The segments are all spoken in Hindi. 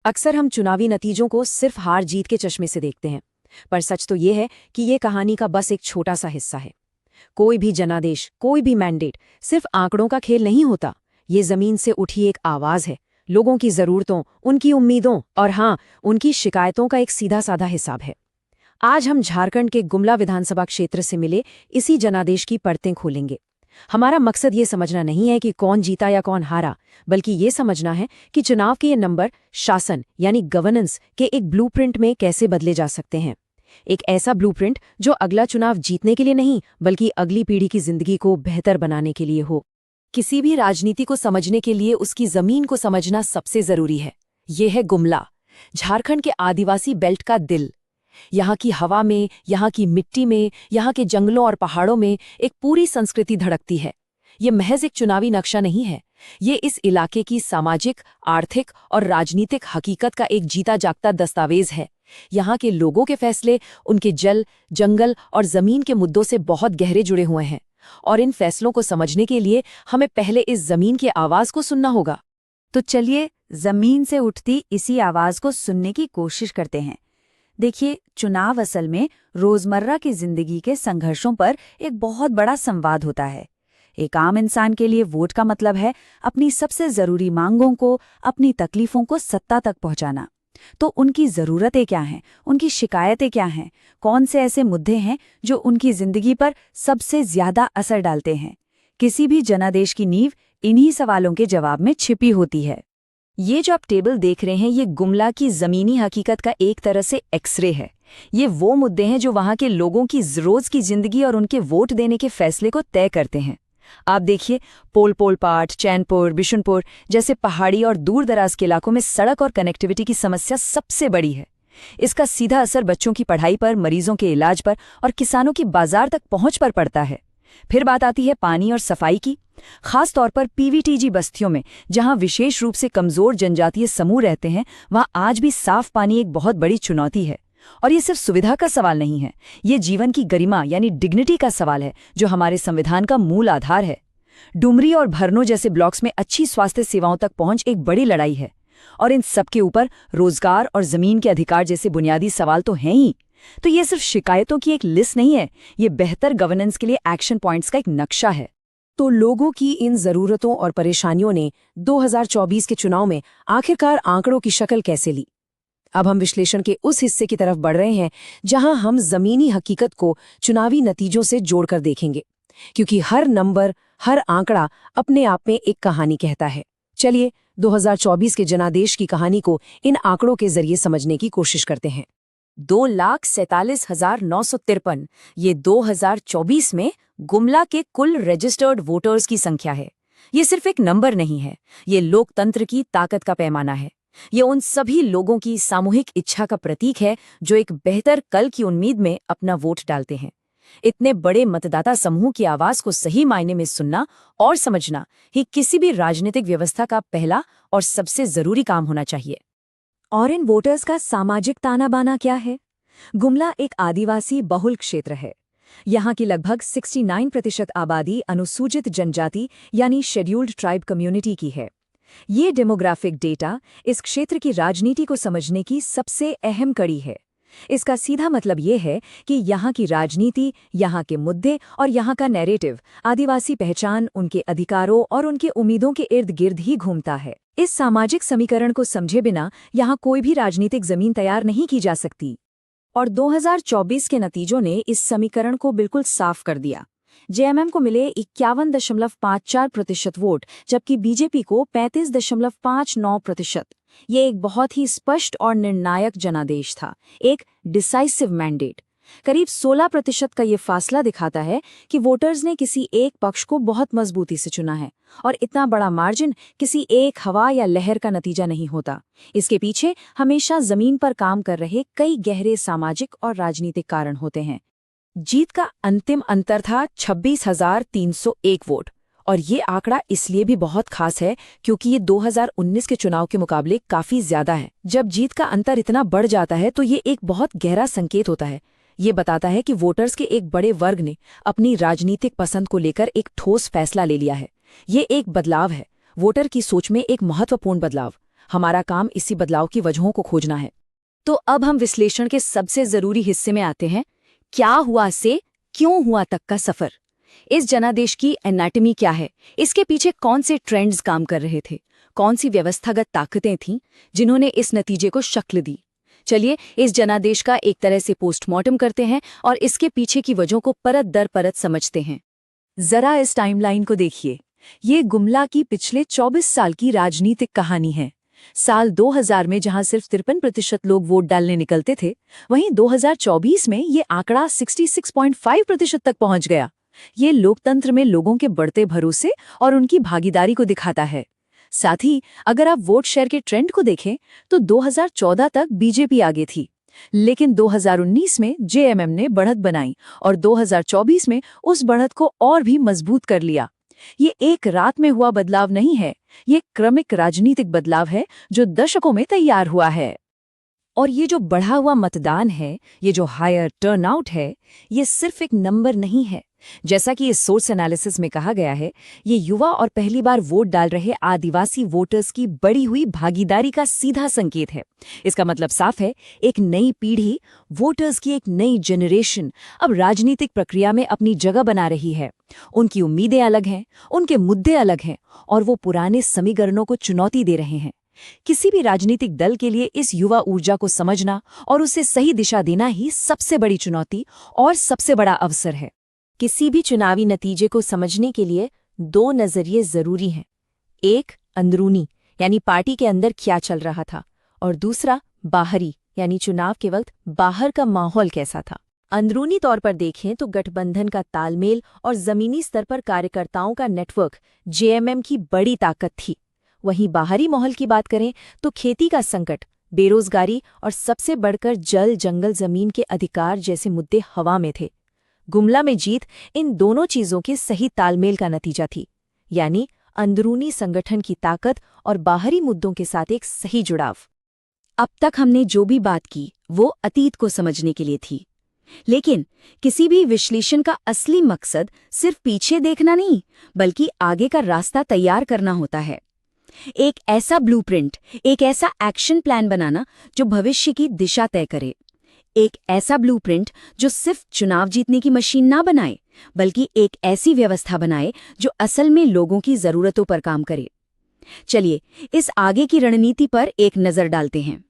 अक्सर हम चुनावी नतीजों को सिर्फ हार जीत के चश्मे से देखते हैं, पर सच तो ये है कि ये कहानी का बस एक छोटा सा हिस्सा है। कोई भी जनादेश, कोई भी मैंडेट सिर्फ आंकड़ों का खेल नहीं होता। ये जमीन से उठी एक आवाज है, लोगों की जरूरतों, उनकी उम्मीदों और हाँ, उनकी शिकायतों का एक सीधा साधा हिसाब है। आज हम झारखंड के गुमला विधानसभा क्षेत्र से मिले इसी जनादेश की परतें खोलेंगे। हमारा मकसद ये समझना नहीं है कि कौन जीता या कौन हारा, बल्कि ये समझना है कि चुनाव के ये नंबर शासन यानी गवर्नेंस के एक ब्लूप्रिंट में कैसे बदले जा सकते हैं। एक ऐसा ब्लूप्रिंट जो अगला चुनाव जीतने के लिए नहीं, बल्कि अगली पीढ़ी की जिंदगी को बेहतर बनाने के लिए हो। किसी भी राजनीति को समझने के लिए उसकी जमीन को समझना सबसे जरूरी है। ये है गुमला, झारखंड के आदिवासी बेल्ट का दिल। यहाँ की हवा में, यहाँ की मिट्टी में, यहाँ के जंगलों और पहाड़ों में एक पूरी संस्कृति धड़कती है। ये महज एक चुनावी नक्शा नहीं है, ये इस इलाके की सामाजिक, आर्थिक और राजनीतिक हकीकत का एक जीता जागता दस्तावेज है। यहाँ के लोगों के फैसले उनके जल, जंगल और जमीन के मुद्दों से बहुत गहरे जुड़े हुए हैं, और इन फैसलों को समझने के लिए हमें पहले इस जमीन की आवाज को सुनना होगा। तो चलिए जमीन से उठती इसी आवाज को सुनने की कोशिश करते हैं। देखिए, चुनाव असल में रोजमर्रा की जिंदगी के संघर्षों पर एक बहुत बड़ा संवाद होता है। एक आम इंसान के लिए वोट का मतलब है अपनी सबसे जरूरी मांगों को, अपनी तकलीफों को सत्ता तक पहुंचाना। तो उनकी जरूरतें क्या हैं, उनकी शिकायतें क्या हैं, कौन से ऐसे मुद्दे हैं जो उनकी जिंदगी पर सबसे ज्यादा असर डालते हैं। किसी भी जनादेश की नींव इन्हीं सवालों के जवाब में छिपी होती है। ये जो आप टेबल देख रहे हैं, ये गुमला की जमीनी हकीकत का एक तरह से एक्सरे है। ये वो मुद्दे हैं जो वहाँ के लोगों की रोज की जिंदगी और उनके वोट देने के फैसले को तय करते हैं। आप देखिए, पोलपाट, चैनपुर, बिशुनपुर जैसे पहाड़ी और दूर दराज के इलाकों में सड़क और कनेक्टिविटी की समस्या सबसे बड़ी है। इसका सीधा असर बच्चों की पढ़ाई पर, मरीजों के इलाज पर और किसानों की बाजार तक पहुंच पर पड़ता है। फिर बात आती है पानी और सफाई की, खास तौर पर पीवीटीजी बस्तियों में, जहां विशेष रूप से कमजोर जनजातीय समूह रहते हैं। वहां आज भी साफ पानी एक बहुत बड़ी चुनौती है। और ये सिर्फ सुविधा का सवाल नहीं है, ये जीवन की गरिमा यानी डिग्निटी का सवाल है, जो हमारे संविधान का मूल आधार है। डुमरी और भरनो जैसे ब्लॉक्स में अच्छी स्वास्थ्य सेवाओं तक पहुंच एक बड़ी लड़ाई है। और इन सबके ऊपर रोजगार और जमीन के अधिकार जैसे बुनियादी सवाल तो हैं ही। तो ये सिर्फ शिकायतों की एक लिस्ट नहीं है, ये बेहतर गवर्नेंस के लिए एक्शन पॉइंट्स का एक नक्शा है। तो लोगों की इन जरूरतों और परेशानियों ने 2024 के चुनाव में आखिरकार आंकड़ों की शक्ल कैसे ली? अब हम विश्लेषण के उस हिस्से की तरफ बढ़ रहे हैं जहां हम जमीनी हकीकत को चुनावी नतीजों से जोड़कर देखेंगे, क्योंकि हर नंबर, हर आंकड़ा अपने आप में एक कहानी कहता है। चलिए 2024 के जनादेश की कहानी को इन आंकड़ों के जरिए समझने की कोशिश करते हैं। 2,47,953 ये 2024 में गुमला के कुल रजिस्टर्ड वोटर्स की संख्या है। ये सिर्फ एक नंबर नहीं है, ये लोकतंत्र की ताकत का पैमाना है। ये उन सभी लोगों की सामूहिक इच्छा का प्रतीक है जो एक बेहतर कल की उम्मीद में अपना वोट डालते हैं। इतने बड़े मतदाता समूह की आवाज को सही मायने में सुनना और समझना ही किसी भी राजनीतिक व्यवस्था का पहला और सबसे जरूरी काम होना चाहिए। और इन वोटर्स का सामाजिक ताना बाना क्या है? गुमला एक आदिवासी बहुल क्षेत्र है। यहाँ की लगभग 69% आबादी अनुसूचित जनजाति यानी शेड्यूल्ड ट्राइब कम्युनिटी की है। ये डेमोग्राफिक डेटा इस क्षेत्र की राजनीति को समझने की सबसे अहम कड़ी है। इसका सीधा मतलब ये है कि यहाँ की राजनीति, यहाँ के मुद्दे और यहाँ का नैरेटिव आदिवासी पहचान, उनके अधिकारों और उनके उम्मीदों के इर्द गिर्द ही घूमता है। इस सामाजिक समीकरण को समझे बिना यहाँ कोई भी राजनीतिक जमीन तैयार नहीं की जा सकती। और 2024 के नतीजों ने इस समीकरण को बिल्कुल साफ कर दिया। जेएमएम को मिले 51.54% वोट, जबकि बीजेपी को 35.59%। ये एक बहुत ही स्पष्ट और निर्णायक जनादेश था, एक डिसाइसिव मैंडेट। करीब 16% का ये फासला दिखाता है कि वोटर्स ने किसी एक पक्ष को बहुत मजबूती से चुना है। और इतना बड़ा मार्जिन किसी एक हवा या लहर का नतीजा नहीं होता। इसके पीछे हमेशा जमीन पर काम कर रहे कई गहरे सामाजिक और राजनीतिक कारण होते हैं। जीत का अंतिम अंतर था 26,301 वोट, और ये आंकड़ा इसलिए भी बहुत खास है क्योंकि ये 2019 के चुनाव के मुकाबले काफी ज्यादा है। जब जीत का अंतर इतना बढ़ जाता है तो ये एक बहुत गहरा संकेत होता है। ये बताता है कि वोटर्स के एक बड़े वर्ग ने अपनी राजनीतिक पसंद को लेकर एक ठोस फैसला ले लिया है। ये एक बदलाव है, वोटर की सोच में एक महत्वपूर्ण बदलाव। हमारा काम इसी बदलाव की वजहों को खोजना है। तो अब हम विश्लेषण के सबसे जरूरी हिस्से में आते हैं, क्या हुआ से क्यों हुआ तक का सफर। इस जनादेश की एनाटमी क्या है, इसके पीछे कौन से ट्रेंड्स काम कर रहे थे, कौन सी व्यवस्थागत ताकतें थीं जिन्होंने इस नतीजे को शक्ल दी। चलिए इस जनादेश का एक तरह से पोस्टमार्टम करते हैं और इसके पीछे की वजहों को परत दर परत समझते हैं। जरा इस टाइमलाइन को देखिए। ये गुमला की पिछले 24 साल की राजनीतिक कहानी है। साल 2000 में जहां सिर्फ 53% लोग वोट डालने निकलते थे, वहीं 2024 में ये आंकड़ा 66.5% तक पहुंच गया। ये लोकतंत्र में लोगों के बढ़ते भरोसे और उनकी भागीदारी को दिखाता है। साथ ही अगर आप वोट शेयर के ट्रेंड को देखें तो 2014 तक बीजेपी आगे थी, लेकिन 2019 में जेएमएम ने बढ़त बनाई और 2024 में उस बढ़त को और भी मजबूत कर लिया। ये एक रात में हुआ बदलाव नहीं है, ये क्रमिक राजनीतिक बदलाव है जो दशकों में तैयार हुआ है। और ये जो बढ़ा हुआ मतदान है, ये जो हायर टर्नआउट है, ये सिर्फ एक नंबर नहीं है। जैसा कि इस सोर्स एनालिसिस में कहा गया है, ये युवा और पहली बार वोट डाल रहे आदिवासी वोटर्स की बढ़ी हुई भागीदारी का सीधा संकेत है। इसका मतलब साफ है, एक नई पीढ़ी, वोटर्स की एक नई जनरेशन अब राजनीतिक प्रक्रिया में अपनी जगह बना रही है। उनकी उम्मीदें अलग हैं, उनके मुद्दे अलग हैं और वो पुराने समीकरणों को चुनौती दे रहे हैं। किसी भी राजनीतिक दल के लिए इस युवा ऊर्जा को समझना और उसे सही दिशा देना ही सबसे बड़ी चुनौती और सबसे बड़ा अवसर है। किसी भी चुनावी नतीजे को समझने के लिए दो नजरिए जरूरी हैं। एक अंदरूनी, यानी पार्टी के अंदर क्या चल रहा था, और दूसरा बाहरी, यानी चुनाव के वक्त बाहर का माहौल कैसा था। अंदरूनी तौर पर देखें तो गठबंधन का तालमेल और जमीनी स्तर पर कार्यकर्ताओं का नेटवर्क जेएमएम की बड़ी ताकत थी। वहीं बाहरी माहौल की बात करें तो खेती का संकट, बेरोजगारी और सबसे बढ़कर जल जंगल जमीन के अधिकार जैसे मुद्दे हवा में थे। गुमला में जीत इन दोनों चीजों के सही तालमेल का नतीजा थी, यानी अंदरूनी संगठन की ताकत और बाहरी मुद्दों के साथ एक सही जुड़ाव। अब तक हमने जो भी बात की वो अतीत को समझने के लिए थी, लेकिन किसी भी विश्लेषण का असली मकसद सिर्फ पीछे देखना नहीं, बल्कि आगे का रास्ता तैयार करना होता है। एक ऐसा ब्लूप्रिंट, एक ऐसा एक्शन प्लान बनाना जो भविष्य की दिशा तय करे। एक ऐसा ब्लूप्रिंट जो सिर्फ चुनाव जीतने की मशीन ना बनाए, बल्कि एक ऐसी व्यवस्था बनाए जो असल में लोगों की जरूरतों पर काम करे। चलिए इस आगे की रणनीति पर एक नजर डालते हैं।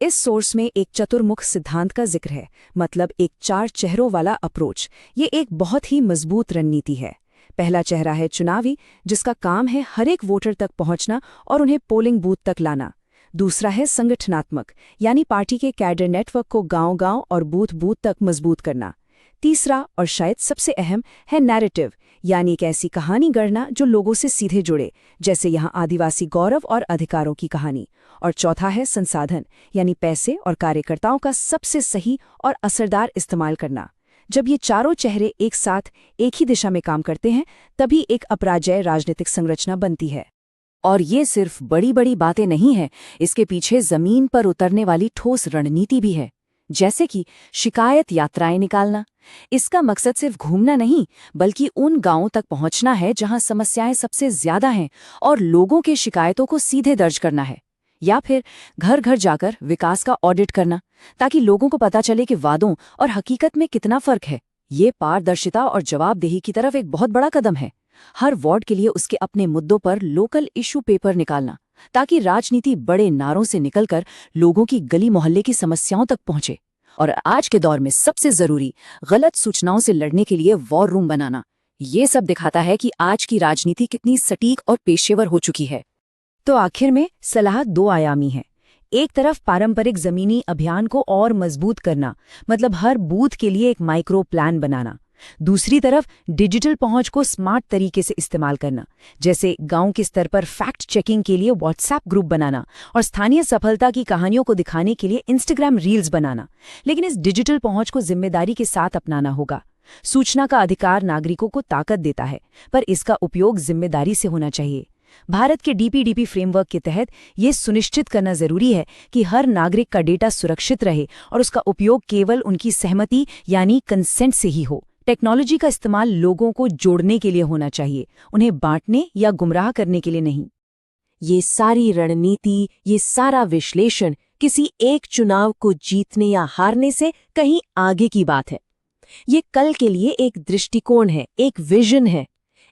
इस सोर्स में एक चतुर्मुख सिद्धांत का जिक्र है, मतलब एक 4 चेहरों वाला अप्रोच। ये एक बहुत ही मजबूत रणनीति है। पहला चेहरा है चुनावी, जिसका काम है हर एक वोटर तक पहुंचना और उन्हें पोलिंग बूथ तक लाना। दूसरा है संगठनात्मक, यानी पार्टी के कैडर नेटवर्क को गांव-गांव और बूथ-बूथ तक मजबूत करना। तीसरा और शायद सबसे अहम है नैरेटिव, यानी एक ऐसी कहानी गढ़ना जो लोगों से सीधे जुड़े, जैसे यहाँ आदिवासी गौरव और अधिकारों की कहानी। और चौथा है संसाधन, यानी पैसे और कार्यकर्ताओं का सबसे सही और असरदार इस्तेमाल करना। जब ये चारों चेहरे एक साथ एक ही दिशा में काम करते हैं, तभी एक अपराजय राजनीतिक संरचना बनती है। और ये सिर्फ बड़ी बड़ी बातें नहीं हैं, इसके पीछे जमीन पर उतरने वाली ठोस रणनीति भी है, जैसे कि शिकायत यात्राएं निकालना। इसका मकसद सिर्फ घूमना नहीं, बल्कि उन गांवों तक पहुंचना है जहां समस्याएं सबसे ज्यादा हैं और लोगों के शिकायतों को सीधे दर्ज करना है। या फिर घर घर जाकर विकास का ऑडिट करना, ताकि लोगों को पता चले कि वादों और हकीकत में कितना फर्क है। ये पारदर्शिता और जवाबदेही की तरफ एक बहुत बड़ा कदम है। हर वार्ड के लिए उसके अपने मुद्दों पर लोकल इशू पेपर निकालना, ताकि राजनीति बड़े नारों से निकलकर लोगों की गली मोहल्ले की समस्याओं तक पहुंचे। और आज के दौर में सबसे जरूरी, गलत सूचनाओं से लड़ने के लिए वॉर रूम बनाना। ये सब दिखाता है कि आज की राजनीति कितनी सटीक और पेशेवर हो चुकी है। तो आखिर में सलाह 2 आयामी है। एक तरफ पारंपरिक जमीनी अभियान को और मजबूत करना, मतलब हर बूथ के लिए एक माइक्रो प्लान बनाना। दूसरी तरफ डिजिटल पहुंच को स्मार्ट तरीके से इस्तेमाल करना, जैसे गांव के स्तर पर फैक्ट चेकिंग के लिए व्हाट्सएप ग्रुप बनाना और स्थानीय सफलता की कहानियों को दिखाने के लिए इंस्टाग्राम रील्स बनाना। लेकिन इस डिजिटल पहुंच को जिम्मेदारी के साथ अपनाना होगा। सूचना का अधिकार नागरिकों को ताकत देता है, पर इसका उपयोग जिम्मेदारी से होना चाहिए। भारत के डीपीडीपी फ्रेमवर्क के तहत ये सुनिश्चित करना जरूरी है कि हर नागरिक का डेटा सुरक्षित रहे और उसका उपयोग केवल उनकी सहमति यानी कंसेंट से ही हो। टेक्नोलॉजी का इस्तेमाल लोगों को जोड़ने के लिए होना चाहिए, उन्हें बांटने या गुमराह करने के लिए नहीं। ये सारी रणनीति, ये सारा विश्लेषण किसी एक चुनाव को जीतने या हारने से कहीं आगे की बात है। ये कल के लिए एक दृष्टिकोण है, एक विजन है।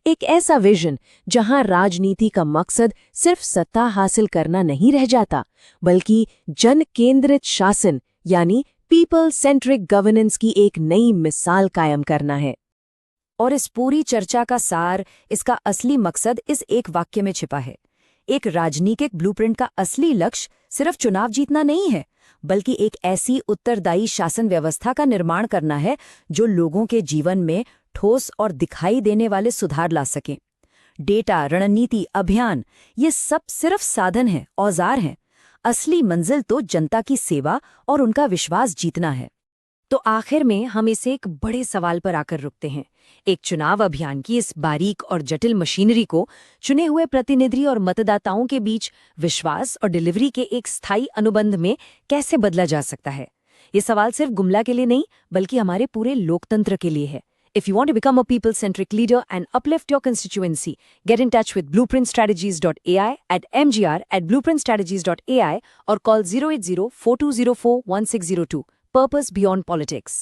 एक ऐसा विजन जहां राजनीति का मकसद सिर्फ सत्ता हासिल करना नहीं रह जाता, बल्कि जन केंद्रित शासन यानी पीपल सेंट्रिक गवर्नेंस की एक नई मिसाल कायम करना है। और इस पूरी चर्चा का सार, इसका असली मकसद इस एक वाक्य में छिपा है। एक राजनीतिक ब्लूप्रिंट का असली लक्ष्य सिर्फ चुनाव जीतना नहीं है, बल्कि एक ऐसी उत्तरदायी शासन व्यवस्था का निर्माण करना है जो लोगों के जीवन में ठोस और दिखाई देने वाले सुधार ला सके। डेटा, रणनीति, अभियान, ये सब सिर्फ साधन हैं, औजार हैं। असली मंजिल तो जनता की सेवा और उनका विश्वास जीतना है। तो आखिर में हम इसे एक बड़े सवाल पर आकर रुकते हैं। एक चुनाव अभियान की इस बारीक और जटिल मशीनरी को चुने हुए प्रतिनिधि और मतदाताओं के बीच विश्वास और डिलीवरी के एक स्थायी अनुबंध में कैसे बदला जा सकता है? ये सवाल सिर्फ गुमला के लिए नहीं, बल्कि हमारे पूरे लोकतंत्र के लिए है। If you want to become a people-centric leader and uplift your constituency, get in touch with blueprintstrategies.ai at mgr@blueprintstrategies.ai or call 080-4204-1602. Purpose beyond politics.